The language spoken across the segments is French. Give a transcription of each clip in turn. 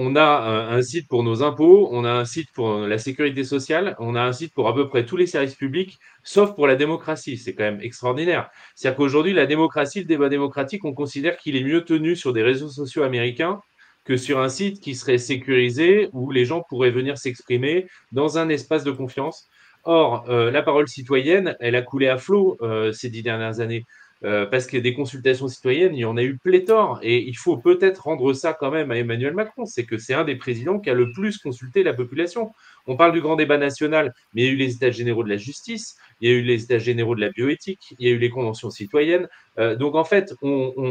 On a un site pour nos impôts, on a un site pour la sécurité sociale, on a un site pour à peu près tous les services publics, sauf pour la démocratie. C'est quand même extraordinaire. C'est-à-dire qu'aujourd'hui, la démocratie, le débat démocratique, on considère qu'il est mieux tenu sur des réseaux sociaux américains que sur un site qui serait sécurisé, où les gens pourraient venir s'exprimer dans un espace de confiance. Or, la parole citoyenne, elle a coulé à flot ces 10 dernières années. Parce que des consultations citoyennes, il y en a eu pléthore. Et il faut peut-être rendre ça quand même à Emmanuel Macron. C'est que c'est un des présidents qui a le plus consulté la population. On parle du grand débat national, mais il y a eu les états généraux de la justice, il y a eu les états généraux de la bioéthique, il y a eu les conventions citoyennes. Donc en fait,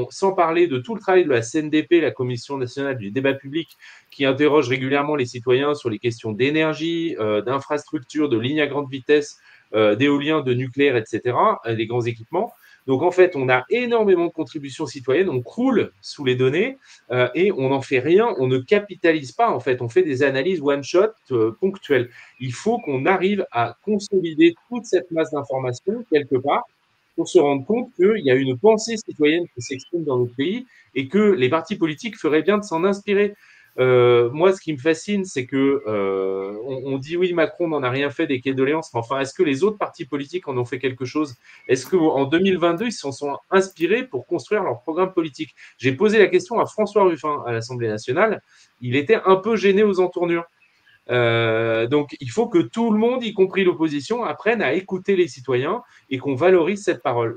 sans parler de tout le travail de la CNDP, la Commission nationale du débat public, qui interroge régulièrement les citoyens sur les questions d'énergie, d'infrastructures, de lignes à grande vitesse, d'éolien, de nucléaire, etc., des grands équipements. Donc en fait, on a énormément de contributions citoyennes, on croule sous les données et on n'en fait rien, on ne capitalise pas en fait, on fait des analyses one-shot ponctuelles. Il faut qu'on arrive à consolider toute cette masse d'informations quelque part pour se rendre compte qu'il y a une pensée citoyenne qui s'exprime dans notre pays et que les partis politiques feraient bien de s'en inspirer. Moi, ce qui me fascine, c'est que on dit oui, Macron n'en a rien fait des quais de doléances, mais enfin, est-ce que les autres partis politiques en ont fait quelque chose? Est-ce qu'en 2022, ils s'en sont inspirés pour construire leur programme politique? J'ai posé la question à François Ruffin à l'Assemblée nationale. Il était un peu gêné aux entournures. Donc, il faut que tout le monde, y compris l'opposition, apprenne à écouter les citoyens et qu'on valorise cette parole.